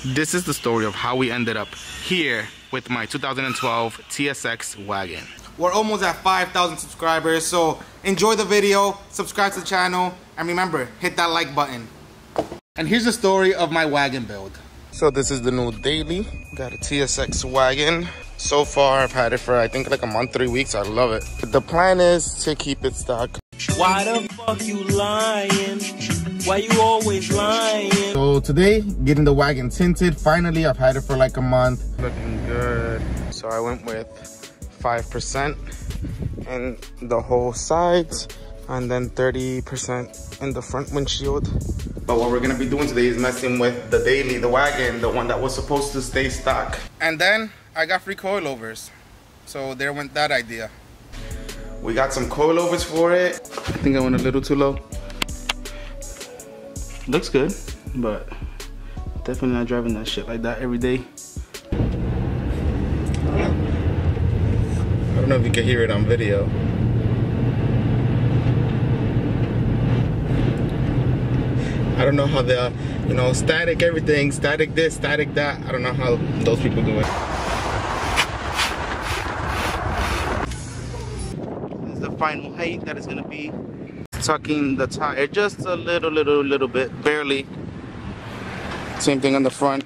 This is the story of how we ended up here with my 2012 TSX Wagon. We're almost at 5,000 subscribers, so enjoy the video, subscribe to the channel, and remember, hit that like button. And here's the story of my wagon build. So this is the new daily. Got a TSX Wagon. So far, I've had it for I think like a month, 3 weeks. I love it. The plan is to keep it stock. Why the fuck you lying? Why you always lying? So today, getting the wagon tinted. Finally, I've had it for like a month. Looking good. So I went with 5% in the whole sides and then 30% in the front windshield. But what we're gonna be doing today is messing with the daily, the wagon, the one that was supposed to stay stock. And then I got free coilovers. So there went that idea. We got some coilovers for it. I think I went a little too low. Looks good, but definitely not driving that shit like that every day. I don't know if you can hear it on video. I don't know how the, static everything, static this, static that. I don't know how those people do it. This is the final height that is gonna be. Tucking the tire just a little bit, barely. Same thing on the front.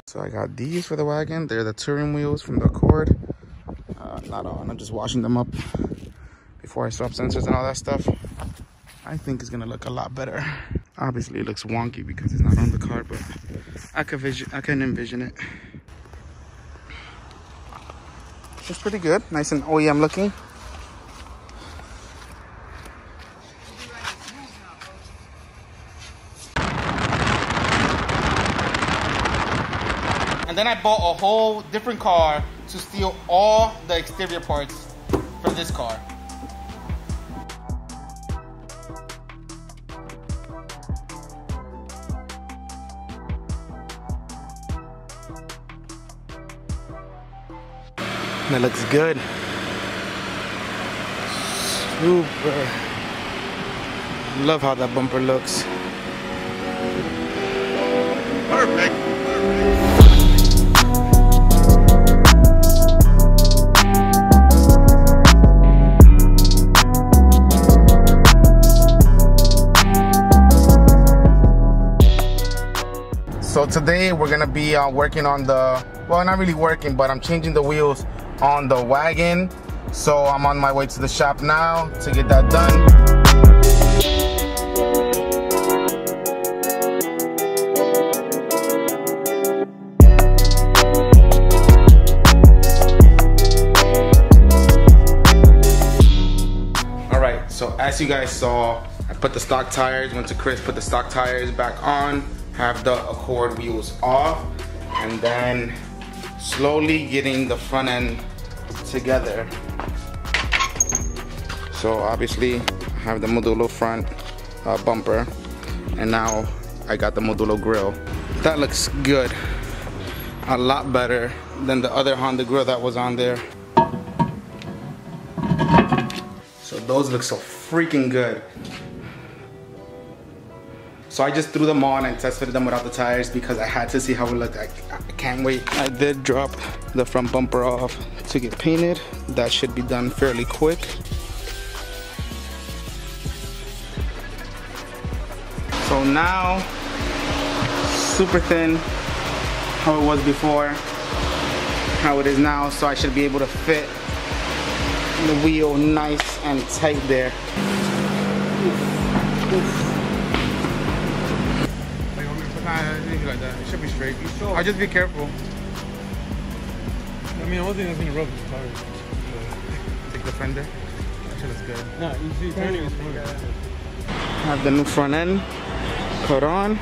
So I got these for the wagon. They're the touring wheels from the Acura. Not on, I'm just washing them up before I swap sensors and all that stuff. I think it's gonna look a lot better. Obviously it looks wonky because it's not on the car, but I can envision it. It's pretty good, nice and OEM looking. And then I bought a whole different car to steal all the exterior parts from this car. That looks good. Super. Love how that bumper looks. Perfect. So today we're gonna be working on the, well, not really working, but I'm changing the wheels on the wagon. So I'm on my way to the shop now to get that done. All right, so as you guys saw, I put the stock tires, went to Chris, put the stock tires back on, have the Acura wheels off, and then slowly getting the front end together. So obviously I have the Modulo front bumper, and now I got the Modulo grill. That looks good. A lot better than the other Honda grill that was on there. So those look so freaking good. So I just threw them on and tested them without the tires because I had to see how it looked. I can't wait. I did drop the front bumper off to get painted. That should be done fairly quick. So now, super thin, how it was before, how it is now. So I should be able to fit the wheel nice and tight there. Like that. It should be straight. You sure? I'll just be careful. I mean, the only thing that's gonna rub is the tires. Take the fender. That shit is good. No, you see, turning is smooth. Have the new front end cut on.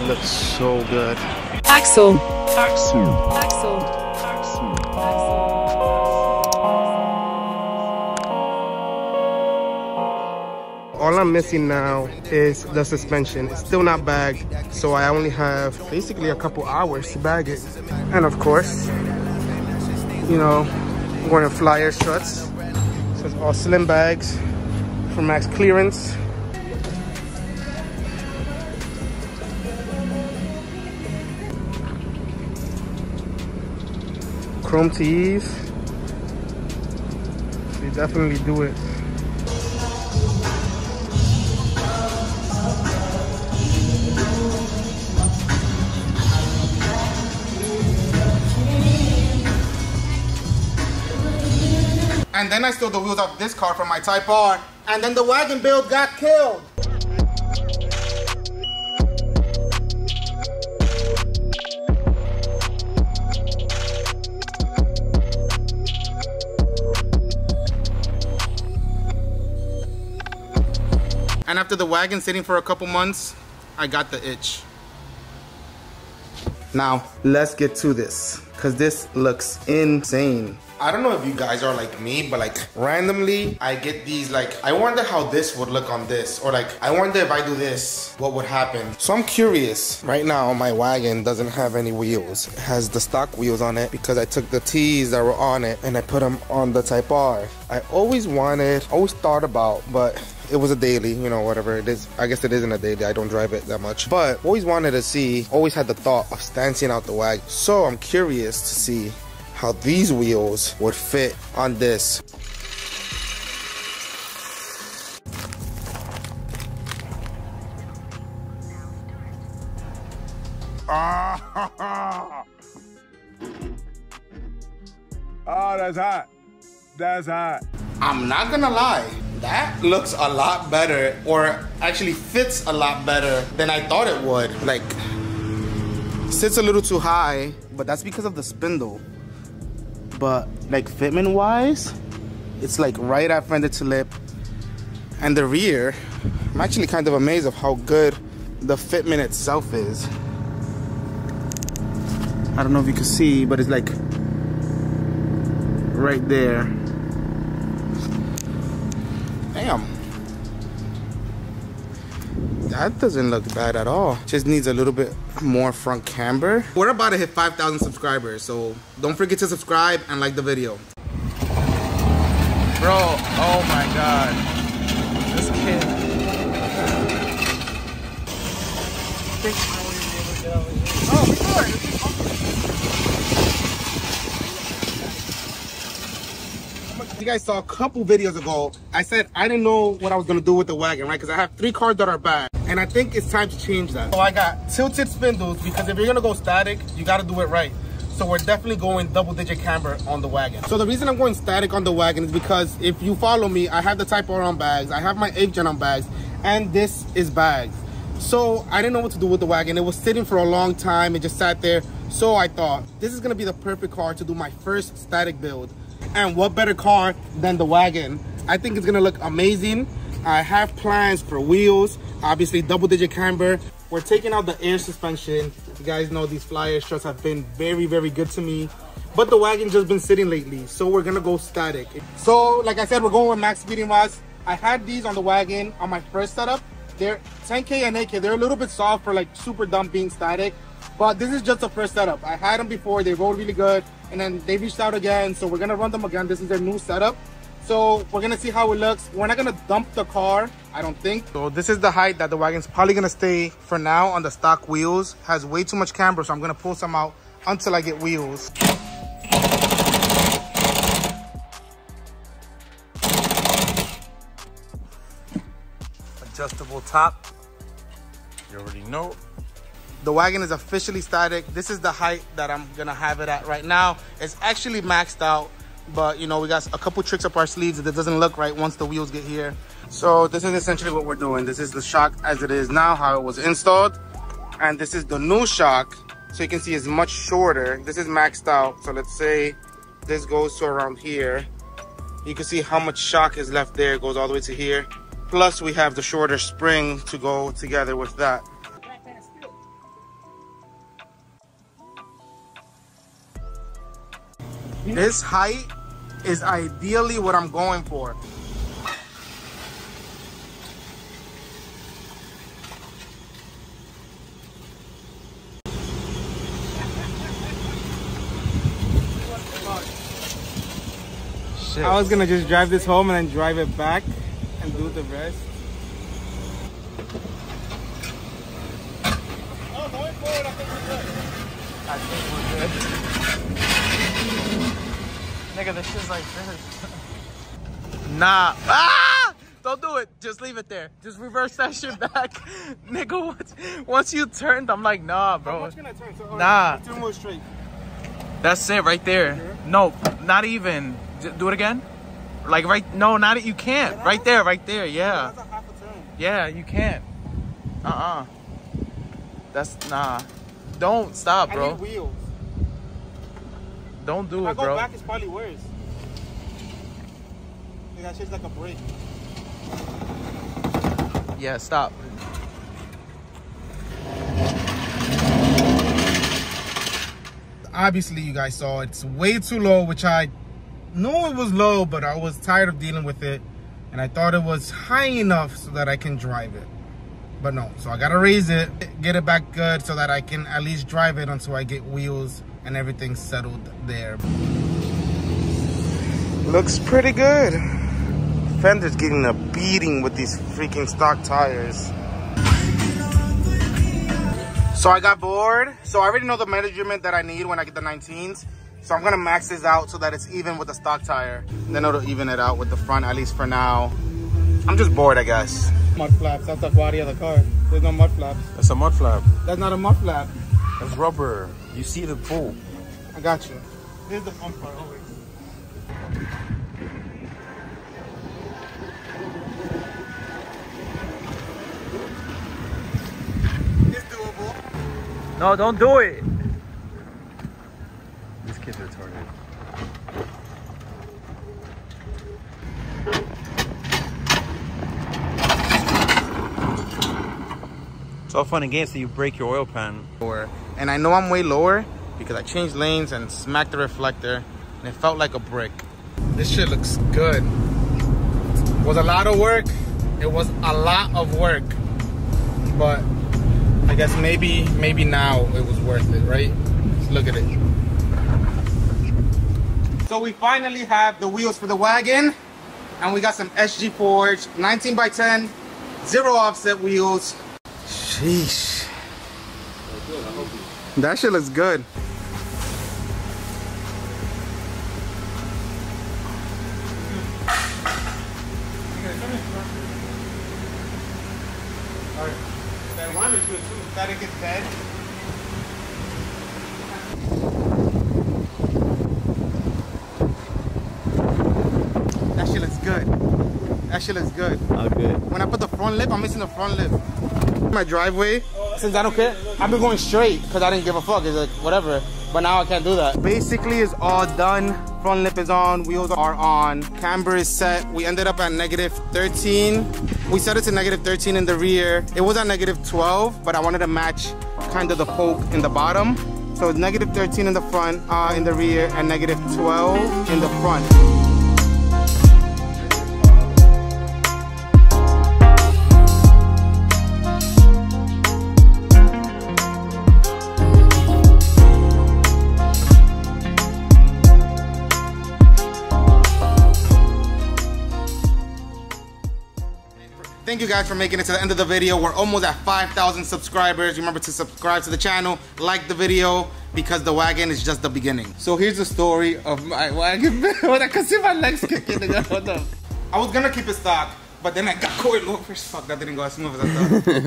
Looks so good. Axle. Axle. Axle. Axle. All I'm missing now is the suspension. It's still not bagged, so I only have basically a couple hours to bag it. And of course, you know, We're in flyer struts. So it's all slim bags for max clearance. Chrome tees. They definitely do it. And then I stole the wheels off this car from my Type R, and then the wagon build got killed. And after the wagon sitting for a couple months, I got the itch. Now, let's get to this, because this looks insane. I don't know if you guys are like me, but like randomly, I get these like, I wonder how this would look on this, or like, I wonder if I do this, what would happen? So I'm curious. Right now, my wagon doesn't have any wheels. It has the stock wheels on it because I took the T's that were on it and I put them on the Type R. I always thought about, but it was a daily, you know, whatever it is. I guess it isn't a daily, I don't drive it that much. But always wanted to see, always had the thought of stancing out the wagon. So I'm curious to see how these wheels would fit on this. Oh, that's hot. That's hot. I'm not gonna lie, that looks a lot better, or actually fits a lot better than I thought it would. Like, sits a little too high, but that's because of the spindle. But like fitment wise, it's like right at fender to lip. And the rear, I'm actually kind of amazed of how good the fitment itself is. I don't know if you can see, but it's like right there. Damn. That doesn't look bad at all. Just needs a little bit more front camber. We're about to hit 5,000 subscribers, so don't forget to subscribe and like the video. Bro, oh my God. This kid. Oh, sorry. You guys saw a couple videos ago, I said I didn't know what I was gonna do with the wagon, right? Because I have 3 cars that are bad, and I think it's time to change that. So I got tilted spindles, because if you're gonna go static, you gotta do it right. So we're definitely going double-digit camber on the wagon. So the reason I'm going static on the wagon is because if you follow me, I have the Type R on bags, I have my 8th gen on bags, and this is bags. So I didn't know what to do with the wagon. It was sitting for a long time, it just sat there. So I thought, this is gonna be the perfect car to do my first static build. And what better car than the wagon? I think it's gonna look amazing. I have plans for wheels, obviously double-digit camber. We're taking out the air suspension. You guys know these flyer struts have been very, very good to me. But the wagon just been sitting lately, so we're gonna go static. So, like I said, we're going with max speeding rods. I had these on the wagon on my first setup. They're 10K and 8K. They're a little bit soft for like super dumb being static. But this is just the first setup. I had them before, they rolled really good, and then they reached out again, so we're gonna run them again. This is their new setup. So we're gonna see how it looks. We're not gonna dump the car, I don't think. So this is the height that the wagon's probably gonna stay for now on the stock wheels. Has way too much camber, so I'm gonna pull some out until I get wheels. Adjustable top. You already know. The wagon is officially static. This is the height that I'm gonna have it at right now. It's actually maxed out, but you know, we got a couple tricks up our sleeves that doesn't look right once the wheels get here. So this is essentially what we're doing. This is the shock as it is now, how it was installed. And this is the new shock. So you can see it's much shorter. This is maxed out. So let's say this goes to around here. You can see how much shock is left there. It goes all the way to here. Plus we have the shorter spring to go together with that. This height is ideally what I'm going for. shit. I was gonna just drive this home and then drive it back and do the rest. Oh, going forward, I think we're good. Nigga, this shit's like this. Nah. Ah! Don't do it. Just leave it there. Just reverse that shit back. Nigga, once you turned, I'm like, nah, bro. How much can I turn? So, nah. Turn more straight. That's it right there. Sure? No, not even. Do it again. Like right, no, not it. You can't. Right there, yeah. That's a half a turn. Yeah, you can't. That's, nah. Don't stop, bro. I need wheels. Don't do if it, bro. I go back, it's probably worse. That shit's like a brake. Yeah, stop. Obviously, you guys saw it's way too low, which I knew it was low, but I was tired of dealing with it. And I thought it was high enough so that I can drive it. But no, so I gotta raise it, get it back good so that I can at least drive it until I get wheels and everything settled there. Looks pretty good. Fender's getting a beating with these freaking stock tires. So I got bored. So I already know the measurement that I need when I get the 19s. So I'm gonna max this out so that it's even with the stock tire. Then it'll even it out with the front, at least for now. I'm just bored, I guess. Mud flaps, that's the body of the car. There's no mud flaps. That's a mud flap. That's not a mud flap. That's rubber. You see the pull. I got you. Here's the front part always. It's doable. No, don't do it. These kids are retarded. It's all fun and games till you break your oil pan. And I know I'm way lower because I changed lanes and smacked the reflector and it felt like a brick. This shit looks good. It was a lot of work. It was a lot of work. But I guess maybe now it was worth it, right? Let's look at it. So we finally have the wheels for the wagon. And we got some SG Forge 19x10 0 offset wheels. Sheesh. That shit looks good. Alright. That one is good too. Gotta get dead. That shit looks good. That shit looks good. Oh, good. When I put the front lip, I'm missing the front lip. My driveway, since I don't care, I've been going straight because I didn't give a fuck. It's like whatever. But now I can't do that. Basically, it's all done. Front lip is on, wheels are on, camber is set. We ended up at -13. We set it to -13 in the rear. It was at -12, but I wanted to match kind of the poke in the bottom. So it's -13 in the front, in the rear, and -12 in the front. Thank you guys for making it to the end of the video. We're almost at 5,000 subscribers. Remember to subscribe to the channel, like the video, because the wagon is just the beginning. So here's the story of my wagon. I can see my legs kicking. I was gonna keep it stock, but then I got coilovers. Fuck, that didn't go as smooth as I thought.